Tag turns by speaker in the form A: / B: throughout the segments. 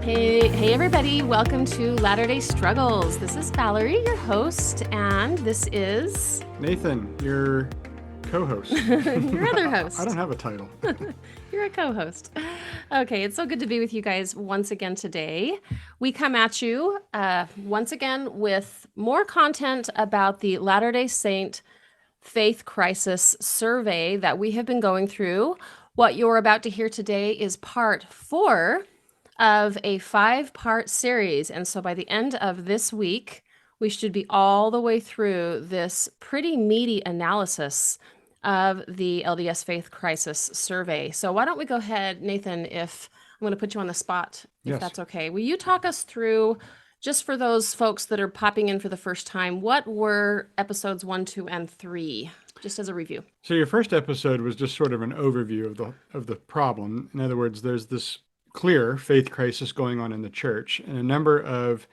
A: Hey everybody, welcome to Latter-day Struggles. This is Valerie, your host, and this is...
B: Nathan, your co-host.
A: Your other host.
B: I don't have a title.
A: You're a co-host. Okay, it's so good to be with you guys once again today. We come at you once again with more content about the Latter-day Saint Faith Crisis survey that we have been going through. What you're about to hear today is part 4 of a 5-part series. And so by the end of this week, we should be all the way through this pretty meaty analysis of the LDS Faith Crisis survey. So why don't we go ahead, Nathan, if I'm going to put you on the spot, if
B: Yes.
A: that's okay. Will you talk us through, just for those folks that are popping in for the first time, what were episodes 1, 2, and 3, just as a review?
B: So your first episode was just sort of an overview of the problem. In other words, there's this clear faith crisis going on in the church, and a number of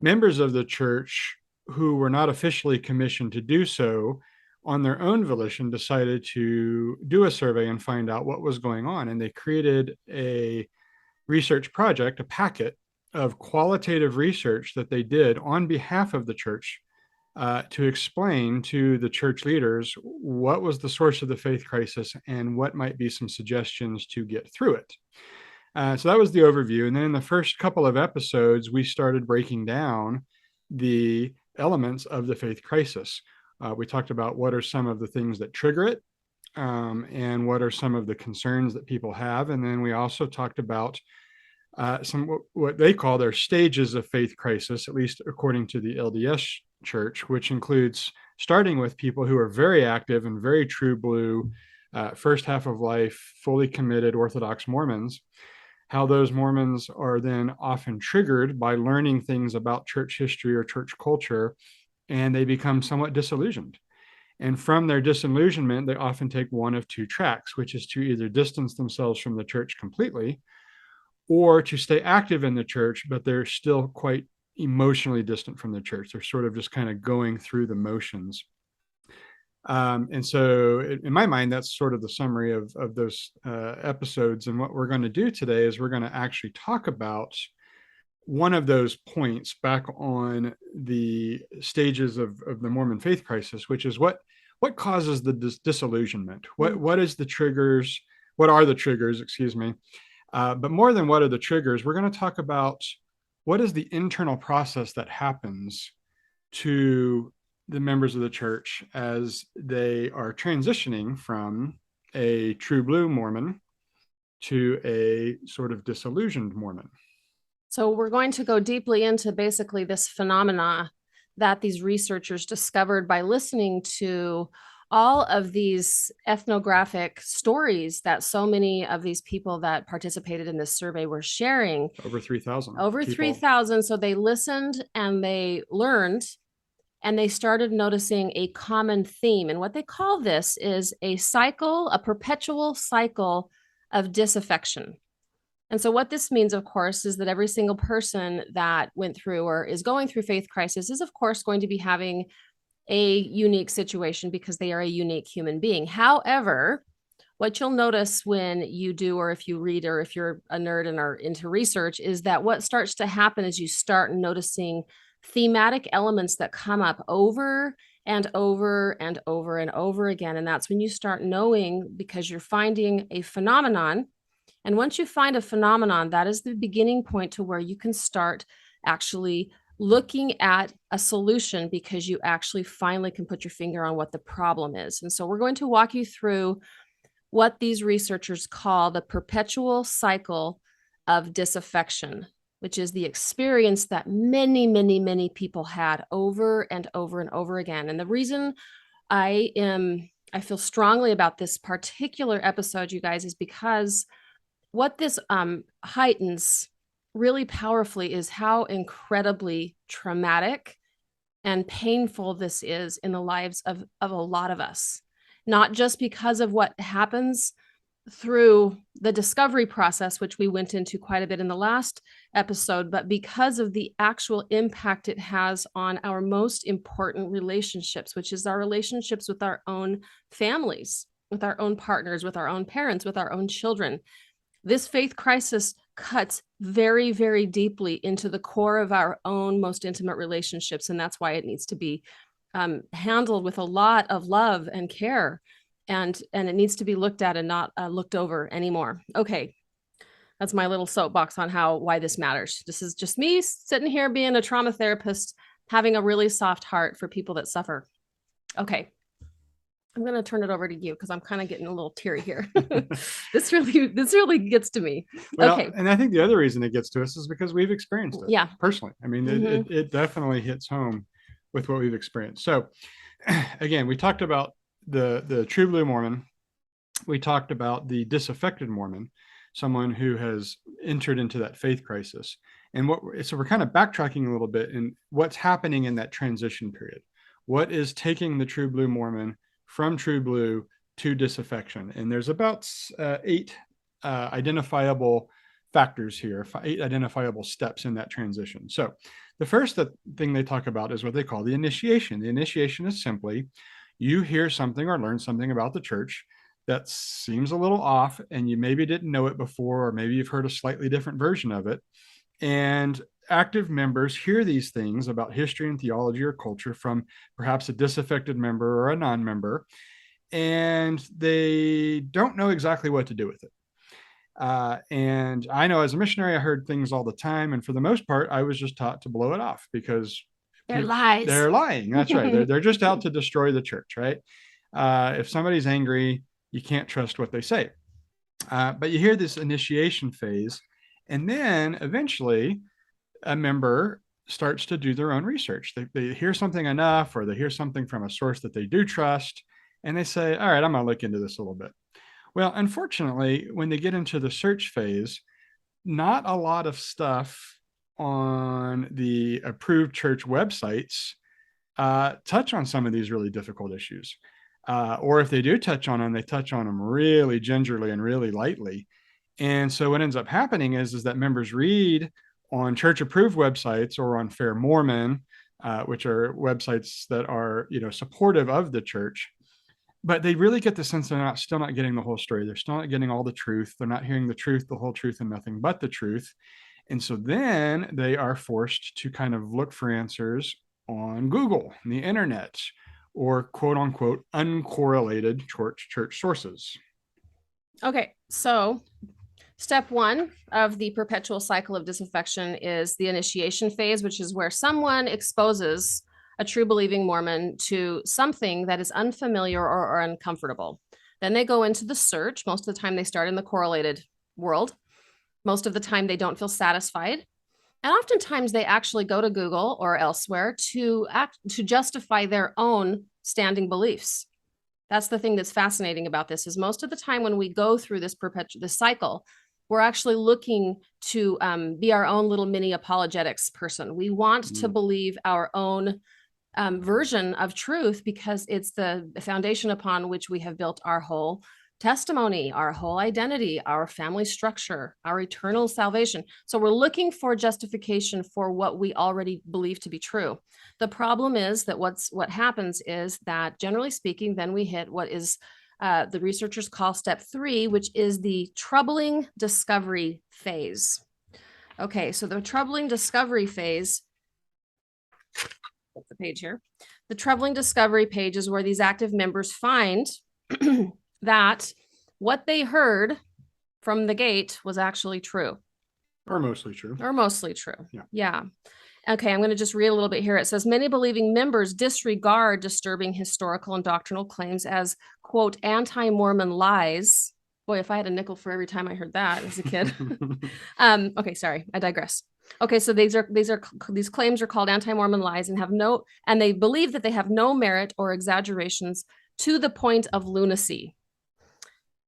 B: members of the church who were not officially commissioned to do so on their own volition decided to do a survey and find out what was going on. And they created a research project, a packet of qualitative research that they did on behalf of the church to explain to the church leaders what was the source of the faith crisis and what might be some suggestions to get through it. So that was the overview. And then in the first couple of episodes, we started breaking down the elements of the faith crisis. We talked about what are some of the things that trigger it, and what are some of the concerns that people have. And then we also talked about some what they call their stages of faith crisis, at least according to the LDS Church, which includes starting with people who are very active and very true blue, first half of life, fully committed Orthodox Mormons. How those Mormons are then often triggered by learning things about church history or church culture, and they become somewhat disillusioned. And from their disillusionment, they often take one of two tracks, which is to either distance themselves from the church completely or to stay active in the church, but they're still quite emotionally distant from the church. They're sort of just kind of going through the motions. And so in my mind, that's sort of the summary of those episodes. And what we're going to do today is we're going to actually talk about one of those points back on the stages of the Mormon faith crisis, which is what causes the disillusionment? What is the triggers? What are the triggers, excuse me? But more than what are the triggers, we're going to talk about what is the internal process that happens to the members of the church as they are transitioning from a true blue Mormon to a sort of disillusioned Mormon.
A: So we're going to go deeply into basically this phenomena that these researchers discovered by listening to all of these ethnographic stories that so many of these people that participated in this survey were sharing.
B: Over 3,000.
A: Over 3,000. So they listened and they learned, and they started noticing a common theme. And what they call this is a cycle, a perpetual cycle of disaffection. And so what this means, of course, is that every single person that went through or is going through faith crisis is, of course, going to be having a unique situation because they are a unique human being. However, what you'll notice when you do, or if you read, or if you're a nerd and are into research, is that what starts to happen is you start noticing thematic elements that come up over and over and over and over again. And that's when you start knowing, because you're finding a phenomenon. And once you find a phenomenon, that is the beginning point to where you can start actually looking at a solution, because you actually finally can put your finger on what the problem is. And so we're going to walk you through what these researchers call the perpetual cycle of disaffection, which is the experience that many, many, many people had over and over and over again. And the reason I feel strongly about this particular episode, you guys, is because what this heightens really powerfully is how incredibly traumatic and painful this is in the lives of a lot of us, not just because of what happens through the discovery process, which we went into quite a bit in the last episode, but because of the actual impact it has on our most important relationships, which is our relationships with our own families, with our own partners, with our own parents, with our own children. This faith crisis cuts very, very deeply into the core of our own most intimate relationships. And that's why it needs to be handled with a lot of love and care. And it needs to be looked at and not looked over anymore. Okay, that's my little soapbox on why this matters. This is just me sitting here being a trauma therapist, having a really soft heart for people that suffer. Okay, I'm going to turn it over to you because I'm kind of getting a little teary here. This really gets to me.
B: Well,
A: okay.
B: And I think the other reason it gets to us is because we've experienced it.
A: Yeah.
B: Personally. I mean, it definitely hits home with what we've experienced. So again, we talked about the true blue Mormon. We talked about the disaffected Mormon, someone who has entered into that faith crisis. And so we're kind of backtracking a little bit in what's happening in that transition period. What is taking the true blue Mormon from true blue to disaffection? And there's about 8 identifiable factors here, 8 identifiable steps in that transition. So the first thing they talk about is what they call the initiation. The initiation is simply you hear something or learn something about the church that seems a little off, and you maybe didn't know it before, or maybe you've heard a slightly different version of it. And active members hear these things about history and theology or culture from perhaps a disaffected member or a non-member, and they don't know exactly what to do with it. And I know as a missionary, I heard things all the time. And for the most part, I was just taught to blow it off because
A: they're lies.
B: They're lying. That's right. They're just out to destroy the church, right? If somebody's angry, you can't trust what they say. But you hear this initiation phase, and then eventually a member starts to do their own research. They hear something enough, or they hear something from a source that they do trust, and they say, all right, I'm going to look into this a little bit. Well, unfortunately, when they get into the search phase, not a lot of stuff on the approved church websites touch on some of these really difficult issues. Or if they do touch on them, they touch on them really gingerly and really lightly. And so what ends up happening is that members read on church approved websites or on Fair Mormon, which are websites that are, supportive of the church, but they really get the sense they're still not getting the whole story. They're still not getting all the truth. They're not hearing the truth, the whole truth, and nothing but the truth. And so then they are forced to kind of look for answers on Google, and the internet, or quote unquote uncorrelated church sources.
A: Okay, so step 1 of the perpetual cycle of disaffection is the initiation phase, which is where someone exposes a true believing Mormon to something that is unfamiliar or uncomfortable. Then they go into the search. Most of the time they start in the correlated world. Most of the time they don't feel satisfied. And oftentimes they actually go to Google or elsewhere to justify their own standing beliefs. That's the thing that's fascinating about this, is most of the time when we go through this cycle, we're actually looking to be our own little mini apologetics person. We want to believe our own version of truth because it's the foundation upon which we have built our whole testimony, our whole identity, our family structure, our eternal salvation. So we're looking for justification for what we already believe to be true. The problem is that what happens is that, generally speaking, then we hit what is the researchers call step 3, which is the troubling discovery phase. Okay, so the troubling discovery phase, the page here, the troubling discovery page is where these active members find that what they heard from the gate was actually true.
B: Or mostly true.
A: Or mostly true. Yeah. Okay, I'm going to just read a little bit here. It says, many believing members disregard disturbing historical and doctrinal claims as, quote, anti-Mormon lies. Boy, if I had a nickel for every time I heard that as a kid. Okay, sorry, I digress. Okay, so these claims are called anti-Mormon lies and they believe that they have no merit or exaggerations to the point of lunacy.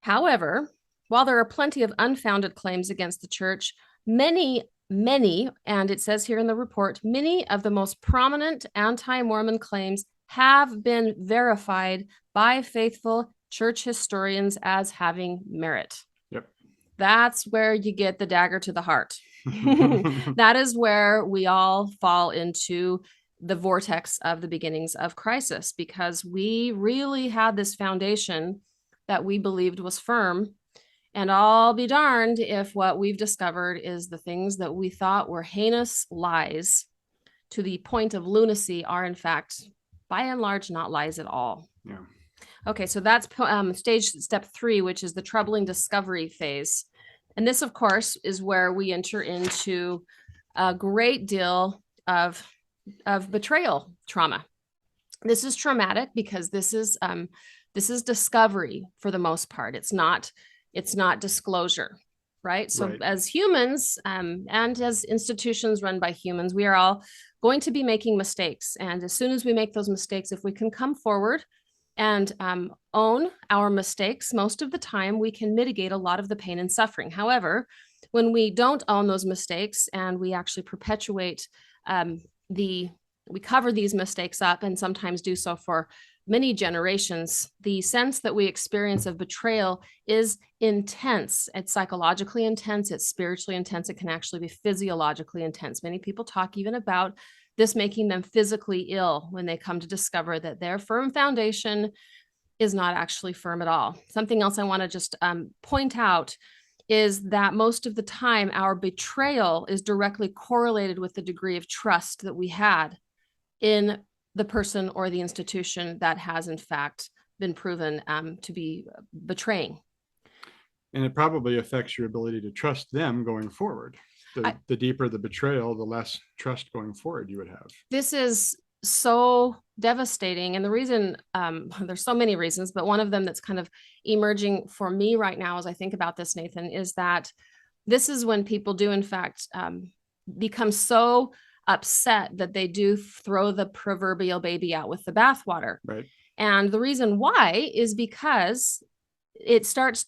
A: However, while there are plenty of unfounded claims against the church, many, and it says here in the report, many of the most prominent anti-Mormon claims have been verified by faithful church historians as having merit.
B: Yep.
A: That's where you get the dagger to the heart. That is where we all fall into the vortex of the beginnings of crisis, because we really had this foundation that we believed was firm. And I'll be darned if what we've discovered is the things that we thought were heinous lies to the point of lunacy are, in fact, by and large, not lies at all.
B: Yeah.
A: Okay, so that's stage step 3, which is the troubling discovery phase. And this, of course, is where we enter into a great deal of betrayal trauma. This is traumatic because this is discovery for the most part. It's not disclosure, right? So
B: Right.
A: as humans and as institutions run by humans, we are all going to be making mistakes. And as soon as we make those mistakes, if we can come forward and own our mistakes, most of the time we can mitigate a lot of the pain and suffering. However, when we don't own those mistakes and we actually perpetuate we cover these mistakes up, and sometimes do so for many generations, the sense that we experience of betrayal is intense. It's psychologically intense, it's spiritually intense, it can actually be physiologically intense. Many people talk even about this making them physically ill when they come to discover that their firm foundation is not actually firm at all. Something else I want to just point out is that most of the time our betrayal is directly correlated with the degree of trust that we had in the person or the institution that has in fact been proven to be betraying.
B: And it probably affects your ability to trust them going forward. The deeper the betrayal, the less trust going forward you would have.
A: This is so devastating. And the reason, there's so many reasons, but one of them that's kind of emerging for me right now as I think about this, Nathan, is that this is when people do in fact become so upset that they do throw the proverbial baby out with the bathwater.
B: Right.
A: And the reason why is because it starts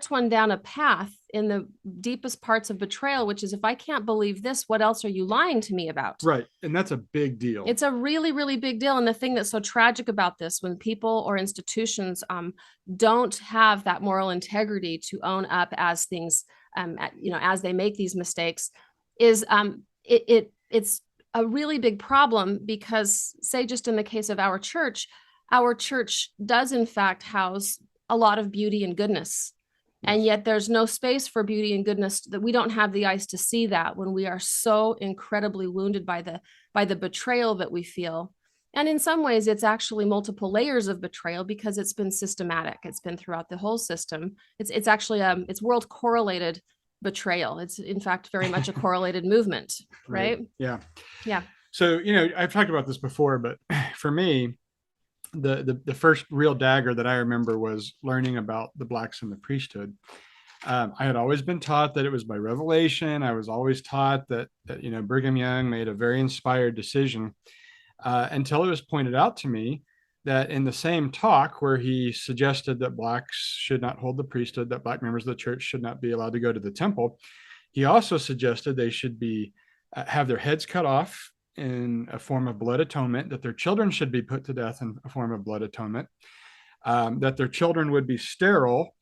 A: one down a path in the deepest parts of betrayal, which is, if I can't believe this, what else are you lying to me about?
B: Right. And that's a big deal.
A: It's a really, really big deal. And the thing that's so tragic about this, when people or institutions don't have that moral integrity to own up as things, as they make these mistakes, is it's a really big problem. Because, say, just in the case of our church does in fact house a lot of beauty and goodness. Yes. And yet there's no space for beauty and goodness, that we don't have the eyes to see that when we are so incredibly wounded by the betrayal that we feel. And in some ways, it's actually multiple layers of betrayal, because it's been systematic. It's been throughout the whole system. It's actually it's world correlated betrayal. It's in fact very much a correlated movement, right?
B: Yeah.
A: Yeah.
B: So, I've talked about this before, but for me, the first real dagger that I remember was learning about the blacks in the priesthood. I had always been taught that it was by revelation. I was always taught that Brigham Young made a very inspired decision, until it was pointed out to me that in the same talk where he suggested that blacks should not hold the priesthood, that black members of the church should not be allowed to go to the temple, he also suggested they should be have their heads cut off in a form of blood atonement, that their children should be put to death in a form of blood atonement, that their children would be sterile,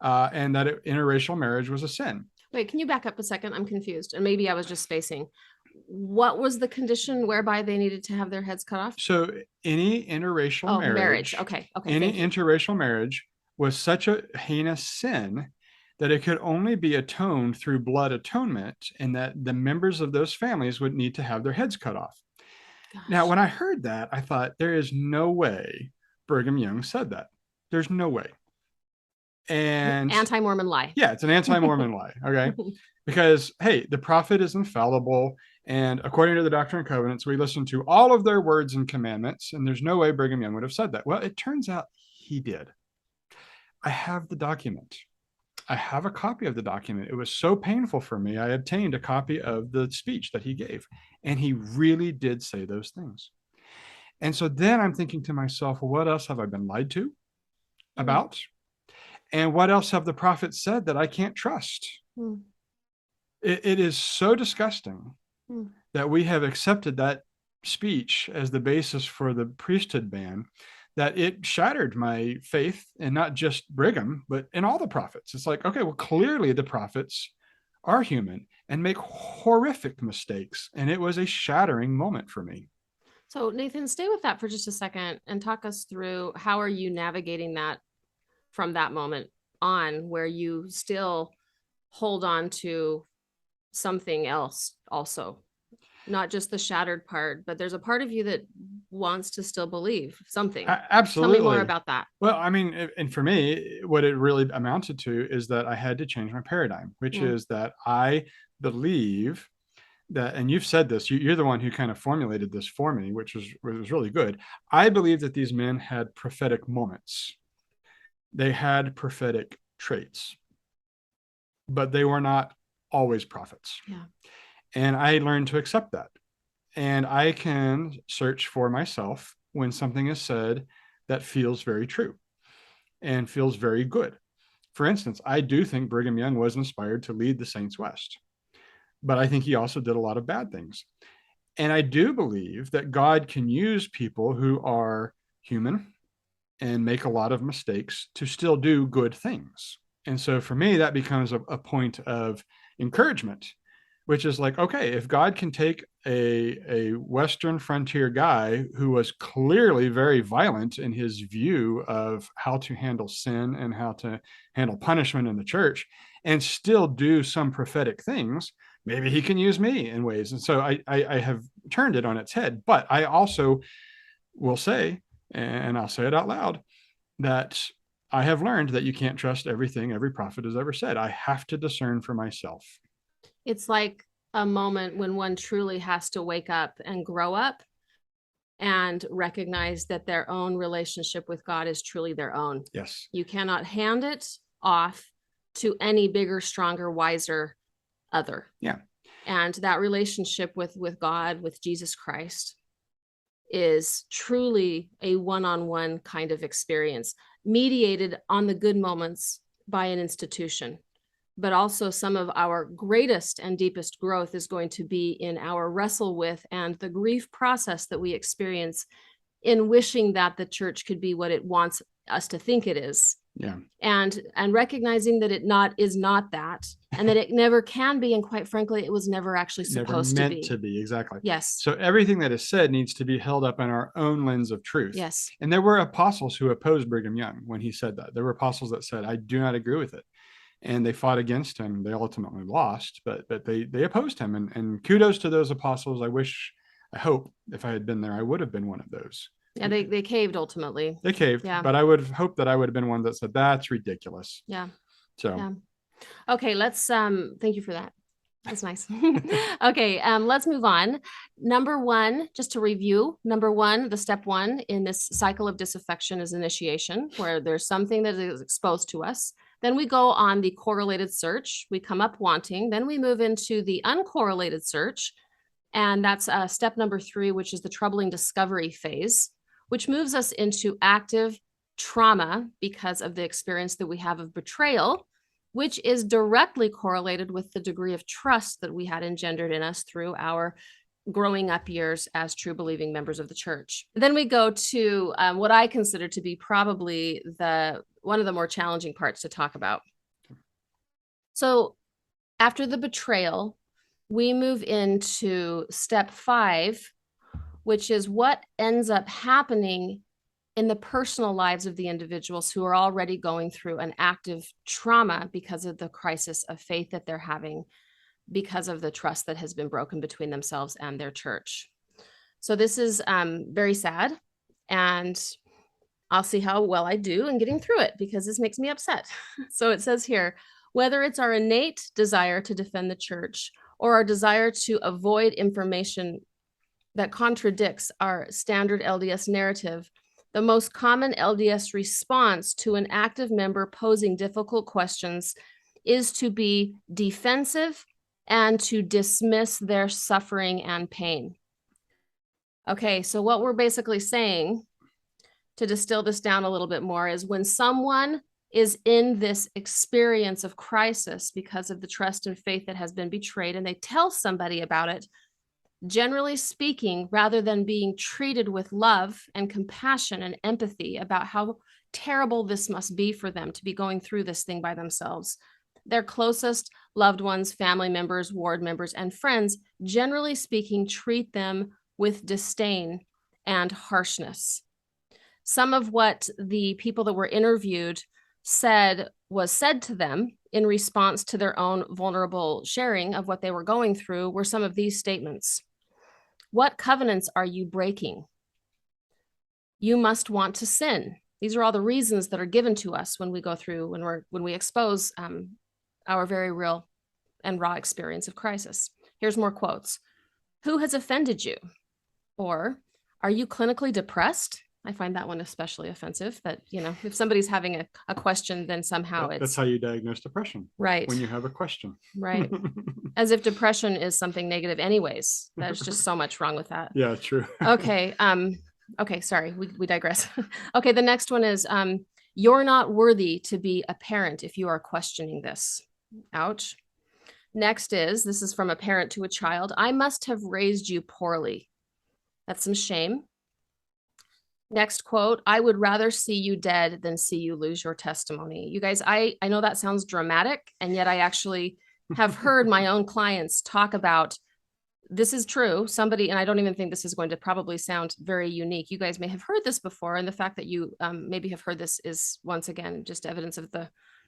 B: and that interracial marriage was a sin.
A: Wait, can you back up a second? I'm confused, and maybe I was just spacing. What was the condition whereby they needed to have their heads cut off?
B: So any interracial marriage.
A: Okay.
B: Any interracial marriage was such a heinous sin that it could only be atoned through blood atonement, and that the members of those families would need to have their heads cut off. Gosh. Now, when I heard that, I thought, there is no way Brigham Young said that. There's no way. And
A: anti-Mormon lie.
B: Yeah, it's an anti-Mormon lie. Okay. Because, hey, the prophet is infallible. And according to the Doctrine and Covenants, we listen to all of their words and commandments. And there's no way Brigham Young would have said that. Well, it turns out he did. I have the document. I have a copy of the document. It was so painful for me. I obtained a copy of the speech that he gave. And he really did say those things. And so then I'm thinking to myself, well, what else have I been lied to about? And what else have the prophets said that I can't trust? It is so disgusting that we have accepted that speech as the basis for the priesthood ban, that it shattered my faith in not just Brigham, but in all the prophets. It's like, okay, well, clearly the prophets are human and make horrific mistakes. And it was a shattering moment for me.
A: So Nathan, stay with that for just a second and talk us through how are you navigating that from that moment on, where you still hold on to something else also, not just the shattered part, but there's a part of you that wants to still believe something.
B: Absolutely.
A: Tell me more about that.
B: Well, I mean, and for me, what it really amounted to is that I had to change my paradigm, which is that I believe that, and you've said this, you're the one who kind of formulated this for me, which was really good. I believe that these men had prophetic moments. They had prophetic traits, but they were not always prophets.
A: Yeah.
B: And I learned to accept that. And I can search for myself when something is said that feels very true and feels very good. For instance, I do think Brigham Young was inspired to lead the Saints West, but I think he also did a lot of bad things. And I do believe that God can use people who are human and make a lot of mistakes to still do good things. And so for me, that becomes a point of encouragement, which is like, okay, if God can take a Western frontier guy who was clearly very violent in his view of how to handle sin and how to handle punishment in the church and still do some prophetic things, maybe he can use me in ways. And so I have turned it on its head. But I also will say, and I'll say it out loud, that I have learned that you can't trust everything every prophet has ever said. I have to discern for myself.
A: It's like a moment when one truly has to wake up and grow up and recognize that their own relationship with God is truly their own.
B: Yes.
A: You cannot hand it off to any bigger, stronger, wiser other.
B: Yeah.
A: And that relationship with God, with Jesus Christ, is truly a one-on-one kind of experience, mediated on the good moments by an institution. But also some of our greatest and deepest growth is going to be in our wrestle with and the grief process that we experience in wishing that the church could be what it wants us to think it is.
B: Yeah.
A: And recognizing that it is not that, and that it never can be, and quite frankly, it was never actually supposed
B: never meant to be. Exactly.
A: Yes.
B: So everything that is said needs to be held up in our own lens of truth.
A: Yes.
B: And there were apostles who opposed Brigham Young when he said that. There were apostles that said, I do not agree with it. And they fought against him. They ultimately lost, but they opposed him. And kudos to those apostles. I hope if I had been there, I would have been one of those.
A: Yeah, they caved ultimately.
B: They caved,
A: yeah.
B: But I would hope that I would have been one that said, that's ridiculous.
A: Yeah.
B: So.
A: Yeah. Okay, let's thank you for that. That's nice. Okay, let's move on. Number one, just to review, number one, the step one in this cycle of disaffection is initiation, where there's something that is exposed to us. Then we go on the correlated search. We come up wanting. Then we move into the uncorrelated search. And that's step number three, which is the troubling discovery phase, which moves us into active trauma because of the experience that we have of betrayal, which is directly correlated with the degree of trust that we had engendered in us through our growing up years as true believing members of the church. Then we go to what I consider to be probably one of the more challenging parts to talk about. So after the betrayal, we move into step 5, which is what ends up happening in the personal lives of the individuals who are already going through an active trauma because of the crisis of faith that they're having, because of the trust that has been broken between themselves and their church. So this is very sad, and I'll see how well I do in getting through it because this makes me upset. So it says here, whether it's our innate desire to defend the church or our desire to avoid information that contradicts our standard LDS narrative, the most common LDS response to an active member posing difficult questions is to be defensive and to dismiss their suffering and pain. Okay, so what we're basically saying, to distill this down a little bit more, is when someone is in this experience of crisis because of the trust and faith that has been betrayed, and they tell somebody about it, Generally speaking, rather than being treated with love and compassion and empathy about how terrible this must be for them to be going through this thing by themselves, their closest loved ones, family members, ward members, and friends, generally speaking, treat them with disdain and harshness. Some of what the people that were interviewed was said to them in response to their own vulnerable sharing of what they were going through were some of these statements. What covenants are you breaking? You must want to sin. These are all the reasons that are given to us when we go through, when we expose our very real and raw experience of crisis. Here's more quotes. Who has offended you? Or, are you clinically depressed? I find that one especially offensive, that, if somebody's having a question, then somehow
B: that's how you diagnose depression.
A: Right.
B: When you have a question.
A: Right. As if depression is something negative anyways. There's just so much wrong with that.
B: Yeah, true.
A: Okay. Okay, sorry, we digress. Okay, the next one is, you're not worthy to be a parent if you are questioning this. Ouch. Next this is from a parent to a child. I must have raised you poorly. That's some shame. Next quote, I would rather see you dead than see you lose your testimony. You guys, I know that sounds dramatic, and yet I actually have heard my own clients talk about, this is true. Somebody, and I don't even think this is going to probably sound very unique. You guys may have heard this before, and the fact that you maybe have heard this is, once again, just evidence of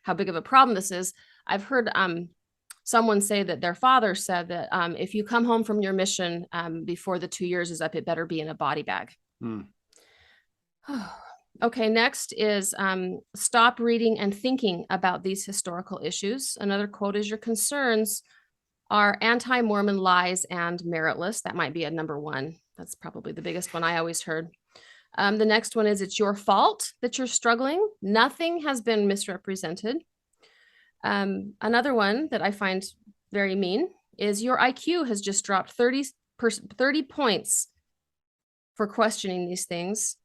A: how big of a problem this is. I've heard someone say that their father said that if you come home from your mission before the 2 years is up, it better be in a body bag. Okay, next is stop reading and thinking about these historical issues. Another quote is, your concerns are anti-Mormon lies and meritless. That might be a number one. That's probably the biggest one I always heard. The next one is, it's your fault that you're struggling. Nothing has been misrepresented. Another one that I find very mean is, your IQ has just dropped 30 points for questioning these things.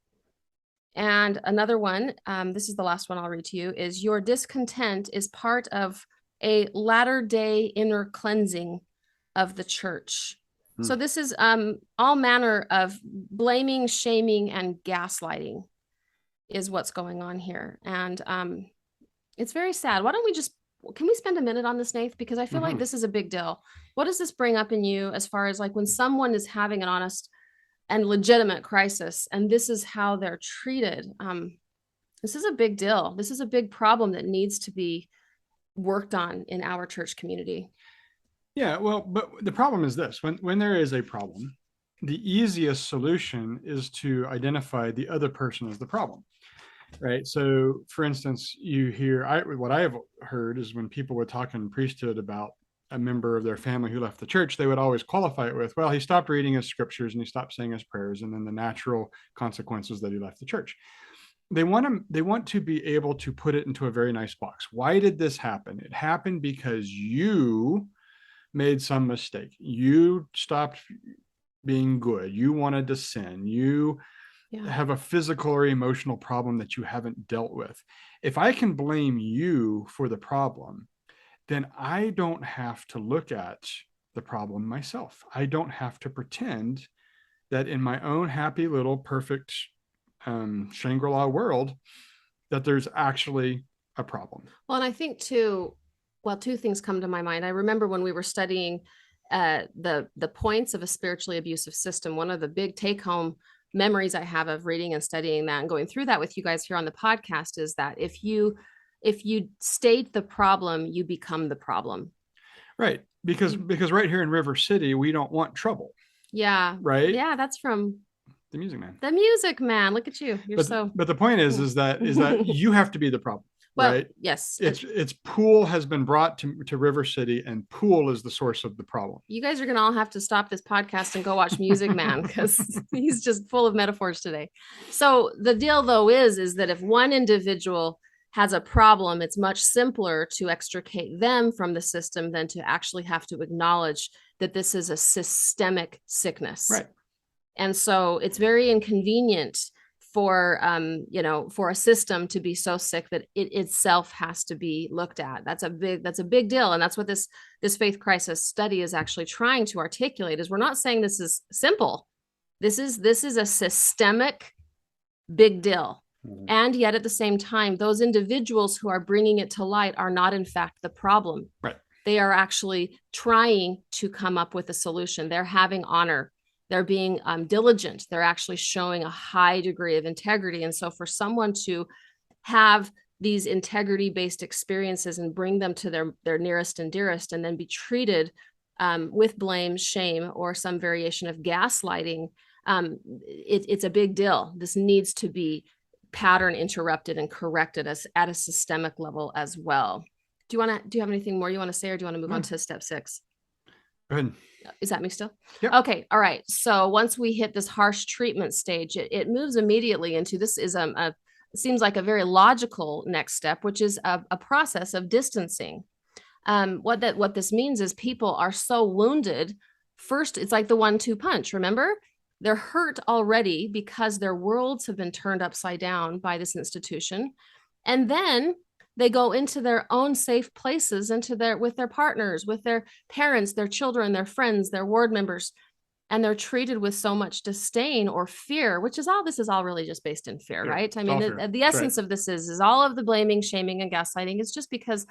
A: And another one, this is the last one I'll read to you, is, your discontent is part of a latter-day inner cleansing of the church. So this is all manner of blaming, shaming, and gaslighting is what's going on here. And it's very sad. Why don't we can we spend a minute on this, Nath? Because I feel like this is a big deal. What does this bring up in you as far as, like, when someone is having an honest and legitimate crisis, and this is how they're treated? This is a big deal. This is a big problem that needs to be worked on in our church community.
B: Yeah, well, but the problem is this: when there is a problem, the easiest solution is to identify the other person as the problem, right? So, for instance, what I have heard is, when people would talk in priesthood about a member of their family who left the church, they would always qualify it with, well, he stopped reading his scriptures and he stopped saying his prayers, and then the natural consequences that he left the church. They want to be able to put it into a very nice box. Why did this happen? It happened because you made some mistake. You stopped being good. You wanted to sin. You have a physical or emotional problem that you haven't dealt with. If I can blame you for the problem, then I don't have to look at the problem myself. I don't have to pretend that in my own happy little perfect Shangri-La world that there's actually a problem.
A: Well, and I think two things come to my mind. I remember when we were studying the points of a spiritually abusive system, one of the big take-home memories I have of reading and studying that and going through that with you guys here on the podcast is that if you state the problem, you become the problem.
B: Right. Because right here in River City, we don't want trouble.
A: Yeah.
B: Right.
A: Yeah. That's from
B: The Music Man.
A: The Music Man. Look at you.
B: But the point is that you have to be the problem.
A: Well,
B: right?
A: Yes.
B: It's Poole has been brought to River City, and Poole is the source of the problem.
A: You guys are going to all have to stop this podcast and go watch Music Man, because he's just full of metaphors today. So the deal, though, is that if one individual has a problem, it's much simpler to extricate them from the system than to actually have to acknowledge that this is a systemic sickness.
B: Right.
A: And so it's very inconvenient for for a system to be so sick that it itself has to be looked at. That's a big deal. And that's what this faith crisis study is actually trying to articulate. Is we're not saying this is simple. This is a systemic big deal. Mm-hmm. And yet at the same time, those individuals who are bringing it to light are not in fact the problem.
B: Right.
A: They are actually trying to come up with a solution. They're having honor. They're being diligent. They're actually showing a high degree of integrity. And so for someone to have these integrity-based experiences and bring them to their nearest and dearest, and then be treated with blame, shame, or some variation of gaslighting, it's a big deal. This needs to be pattern interrupted and corrected at a systemic level as well. Do you have anything more you want to say, or do you want to move on to step 6?
B: Go ahead.
A: Is that me still?
B: Yep.
A: Okay. All right. So once we hit this harsh treatment stage, it moves immediately into this is seems like a very logical next step, which is a process of distancing. What this means is people are so wounded. First, it's like the 1-2 punch. Remember, they're hurt already because their worlds have been turned upside down by this institution, and then they go into their own safe places, with their partners, with their parents, their children, their friends, their ward members, and they're treated with so much disdain or fear, which is this is all really just based in fear, right? I mean, the essence of this is all of the blaming, shaming, and gaslighting is just because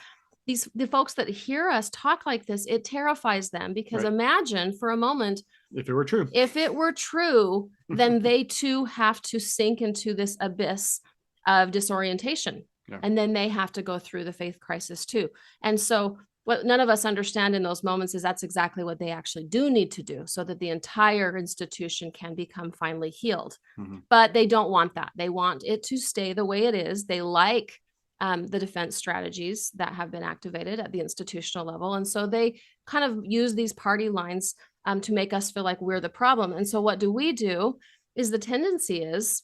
A: the folks that hear us talk like this, it terrifies them, because imagine for a moment,
B: if it were true,
A: then they too have to sink into this abyss of disorientation. Yeah. And then they have to go through the faith crisis too. And so what none of us understand in those moments is that's exactly what they actually do need to do, so that the entire institution can become finally healed. Mm-hmm. But they don't want that. They want it to stay the way it is. They like the defense strategies that have been activated at the institutional level. And so they kind of use these party lines to make us feel like we're the problem. And so what do? The tendency is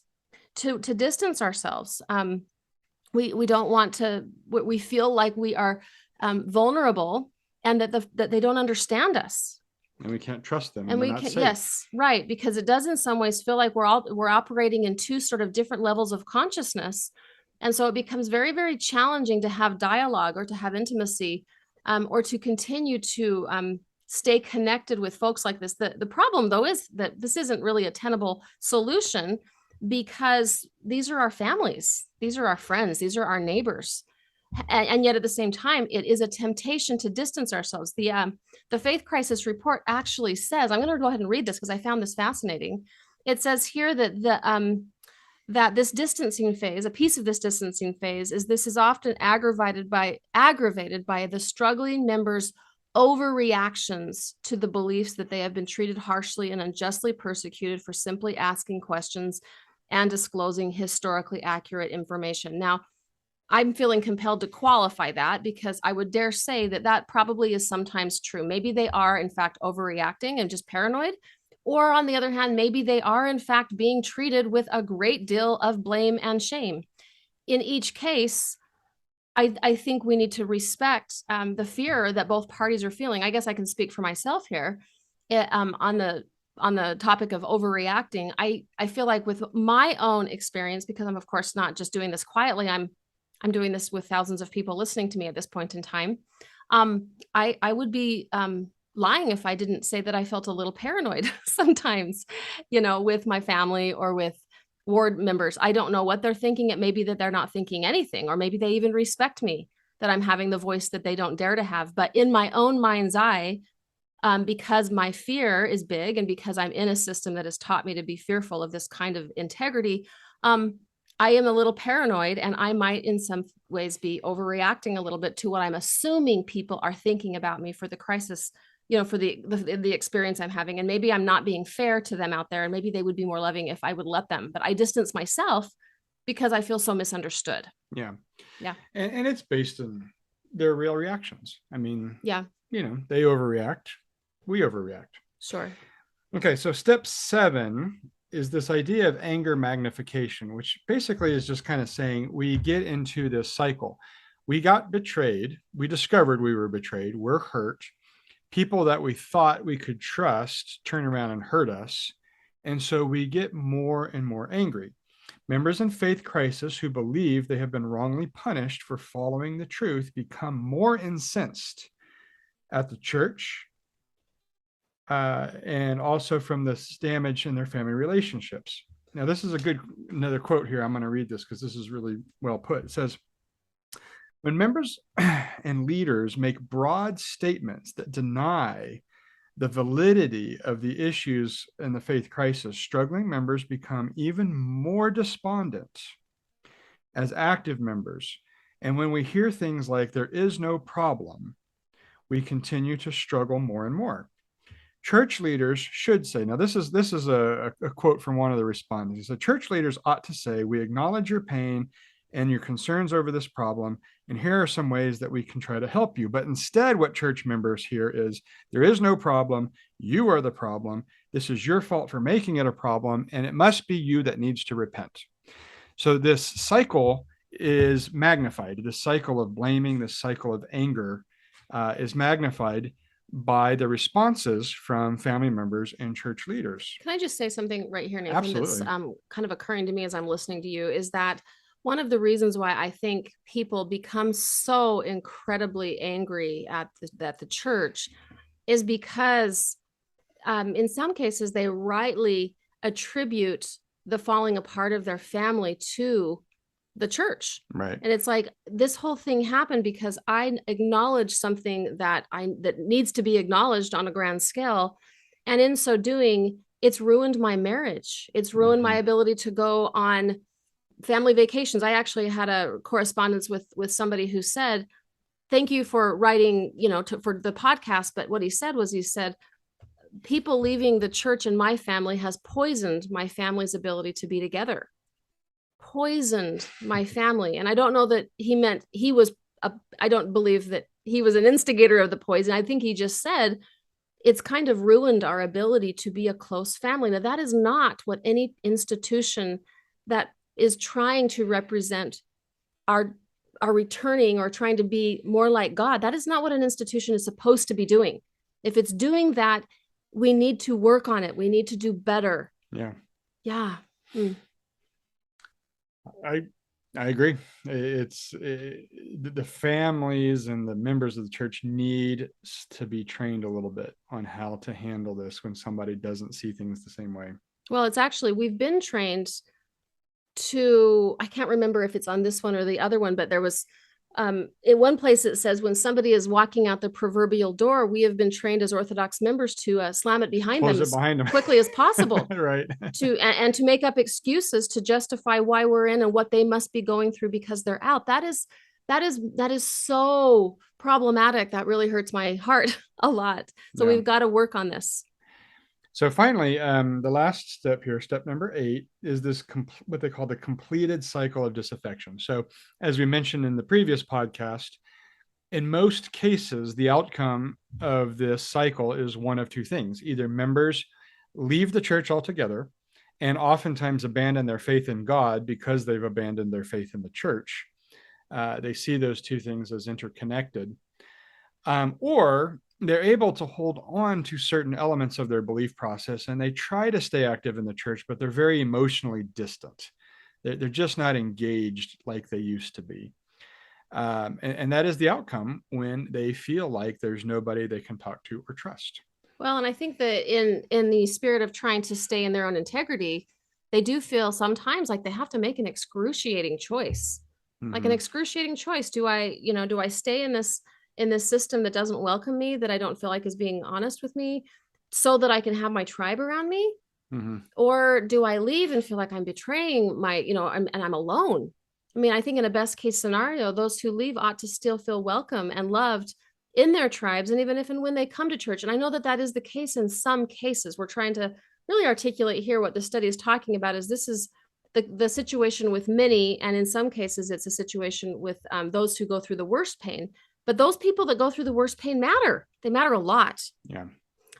A: to distance ourselves. We don't want to, we feel like we are vulnerable, and that they don't understand us.
B: And we can't trust them.
A: And we can, yes, right. Because it does in some ways feel like we're operating in two sort of different levels of consciousness. And so it becomes very, very challenging to have dialogue, or to have intimacy, or to continue to stay connected with folks like this. The problem, though, is that this isn't really a tenable solution, because these are our families, these are our friends, these are our neighbors. And yet at the same time, it is a temptation to distance ourselves. The Faith Crisis Report actually says, I'm going to go ahead and read this because I found this fascinating. It says here that that this distancing phase, a piece of this distancing phase, is often aggravated by the struggling members' overreactions to the beliefs that they have been treated harshly and unjustly persecuted for simply asking questions and disclosing historically accurate information. Now, I'm feeling compelled to qualify that, because I would dare say that probably is sometimes true. Maybe they are, in fact, overreacting and just paranoid. Or on the other hand, maybe they are, in fact, being treated with a great deal of blame and shame. In each case, I think we need to respect the fear that both parties are feeling. I guess I can speak for myself here. On the topic of overreacting, I feel like with my own experience, because I'm, of course, not just doing this quietly, I'm doing this with thousands of people listening to me at this point in time. I would be lying if I didn't say that I felt a little paranoid sometimes, with my family or with ward members. I don't know what they're thinking. It may be that they're not thinking anything, or maybe they even respect me, that I'm having the voice that they don't dare to have. But in my own mind's eye, because my fear is big, and because I'm in a system that has taught me to be fearful of this kind of integrity, I am a little paranoid, and I might in some ways be overreacting a little bit to what I'm assuming people are thinking about me for the crisis, for the experience I'm having. And maybe I'm not being fair to them out there, and maybe they would be more loving if I would let them. But I distance myself because I feel so misunderstood.
B: Yeah.
A: Yeah.
B: And it's based on their real reactions. I mean,
A: yeah,
B: they overreact. We overreact.
A: Sure.
B: Okay. So step 7 is this idea of anger magnification, which basically is just kind of saying we get into this cycle. We got betrayed. We discovered we were betrayed. We're hurt. People that we thought we could trust turn around and hurt us. And so we get more and more angry. Members in faith crisis who believe they have been wrongly punished for following the truth become more incensed at the church and also from this damage in their family relationships. Now, this is another quote here. I'm going to read this because this is really well put. It says, when members and leaders make broad statements that deny the validity of the issues in the faith crisis, struggling members become even more despondent as active members. And when we hear things like there is no problem, we continue to struggle more and more. Church leaders should say, now this is a quote from one of the respondents. He said, church leaders ought to say, we acknowledge your pain and your concerns over this problem, and here are some ways that we can try to help you. But instead, what church members hear is, there is no problem, you are the problem, this is your fault for making it a problem, and it must be you that needs to repent. So this cycle is magnified. This cycle of blaming, this cycle of anger is magnified by the responses from family members and church leaders.
A: Can I just say something right here, Nathan?
B: Absolutely.
A: That's kind of occurring to me as I'm listening to you, is that one of the reasons why I think people become so incredibly angry at the church is because in some cases they rightly attribute the falling apart of their family to the church.
B: Right.
A: And it's like, this whole thing happened because I acknowledged something that needs to be acknowledged on a grand scale. And in so doing, it's ruined my marriage. It's ruined my ability to go on family vacations. I actually had a correspondence with somebody who said, thank you for writing, for the podcast. But what he said was, people leaving the church in my family has poisoned my family's ability to be together. Poisoned my family. And I don't know that he meant I don't believe that he was an instigator of the poison. I think he just said it's kind of ruined our ability to be a close family. Now, that is not what any institution that is trying to represent our returning or trying to be more like God, that is not what an institution is supposed to be doing. If it's doing that, we need to work on it. We need to do better.
B: Yeah.
A: Yeah.
B: I agree. The families and the members of the church need to be trained a little bit on how to handle this when somebody doesn't see things the same way.
A: Well, it's actually, we've been trained to, I can't remember if it's on this one or the other one, but there was in one place it says, when somebody is walking out the proverbial door, we have been trained as Orthodox members to slam it behind them as quickly as possible.
B: Right.
A: And to make up excuses to justify why we're in and what they must be going through because they're out. That is so problematic. That really hurts my heart a lot. So we've got to work on this.
B: So finally, the last step here, step number 8, is this what they call the completed cycle of disaffection. So as we mentioned in the previous podcast, in most cases, the outcome of this cycle is one of two things. Either members leave the church altogether and oftentimes abandon their faith in God because they've abandoned their faith in the church. They see those two things as interconnected. Or they're able to hold on to certain elements of their belief process and they try to stay active in the church, but they're very emotionally distant. They're just not engaged like they used to be. And that is the outcome when they feel like there's nobody they can talk to or trust.
A: Well, and I think that in the spirit of trying to stay in their own integrity, they do feel sometimes like they have to make an excruciating choice. Like an excruciating choice. Do I stay in this system that doesn't welcome me, that I don't feel like is being honest with me, so that I can have my tribe around me? Or do I leave and feel like I'm betraying I'm alone? I mean, I think in a best case scenario, those who leave ought to still feel welcome and loved in their tribes. And even if and when they come to church, and I know that is the case in some cases, we're trying to really articulate here what the study is talking about is this is the situation with many. And in some cases, it's a situation with those who go through the worst pain. But those people that go through the worst pain matter. They matter a lot.
B: Yeah.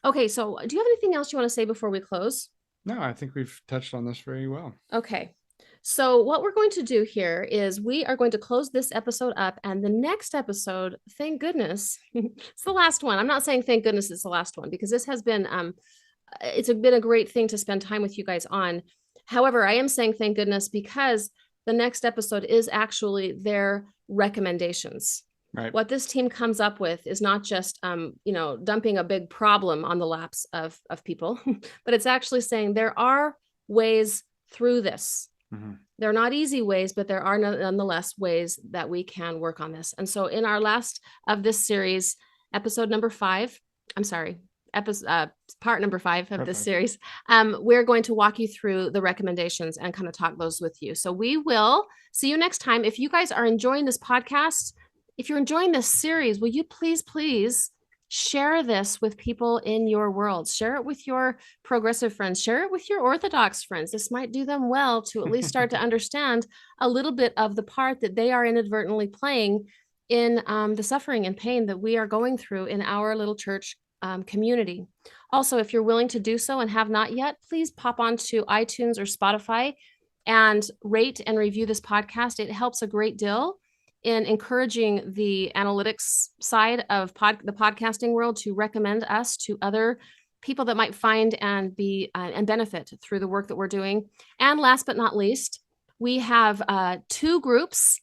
A: Okay. So do you have anything else you want to say before we close?
B: No, I think we've touched on this very well.
A: Okay. So what we're going to do here is we are going to close this episode up, and the next episode, thank goodness, it's the last one. I'm not saying thank goodness it's the last one, because this has been, it's been a great thing to spend time with you guys on. However, I am saying thank goodness, because the next episode is actually their recommendations.
B: Right.
A: What this team comes up with is not just, dumping a big problem on the laps of people, but it's actually saying there are ways through this.
B: Mm-hmm.
A: They're not easy ways, but there are nonetheless ways that we can work on this. And so in our last of this series, episode number 5, part number 5 of this series, we're going to walk you through the recommendations and kind of talk those with you. So we will see you next time. If you guys are enjoying this podcast, if you're enjoying this series, will you please share this with people in your world? Share it with your progressive friends. Share it with your Orthodox friends. This might do them well to at least start to understand a little bit of the part that they are inadvertently playing in the suffering and pain that we are going through in our little church community. Also, if you're willing to do so and have not yet, please pop onto iTunes or Spotify and rate and review this podcast. It helps a great deal in encouraging the analytics side of the podcasting world to recommend us to other people that might find and be and benefit through the work that we're doing. And last but not least, we have 2 groups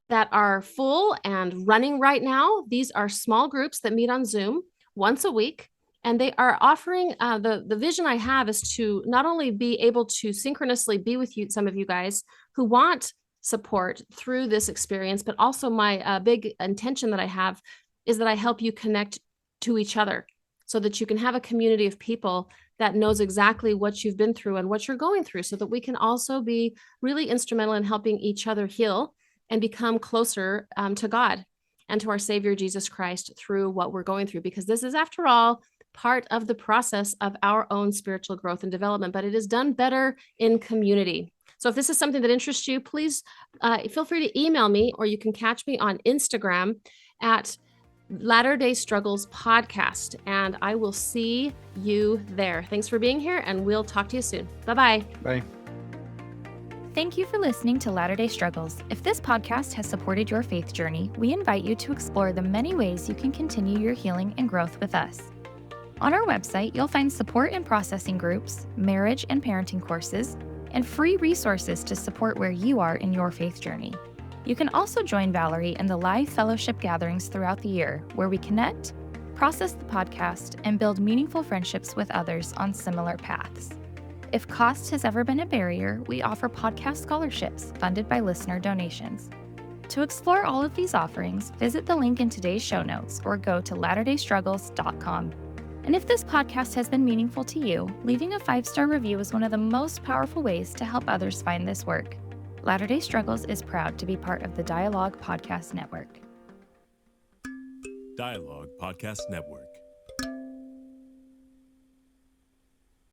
A: that are full and running right now. These are small groups that meet on Zoom once a week. And they are offering, the vision I have is to not only be able to synchronously be with you, some of you guys who want support through this experience, but also my big intention that I have is that I help you connect to each other so that you can have a community of people that knows exactly what you've been through and what you're going through, so that we can also be really instrumental in helping each other heal and become closer to God and to our Savior, Jesus Christ, through what we're going through, because this is, after all, part of the process of our own spiritual growth and development, but it is done better in community. So if this is something that interests you, please feel free to email me, or you can catch me on Instagram at Latter-day Struggles Podcast, and I will see you there. Thanks for being here, and we'll talk to you soon. Bye-bye.
B: Bye.
C: Thank you for listening to Latter-day Struggles. If this podcast has supported your faith journey, we invite you to explore the many ways you can continue your healing and growth with us. On our website, you'll find support and processing groups, marriage and parenting courses, and free resources to support where you are in your faith journey. You can also join Valerie in the live fellowship gatherings throughout the year, where we connect, process the podcast, and build meaningful friendships with others on similar paths. If cost has ever been a barrier, we offer podcast scholarships funded by listener donations. To explore all of these offerings, visit the link in today's show notes or go to latterdaystruggles.com. And if this podcast has been meaningful to you, leaving a 5-star review is one of the most powerful ways to help others find this work. Latter-day Struggles is proud to be part of the Dialogue Podcast Network.
D: Dialogue Podcast Network.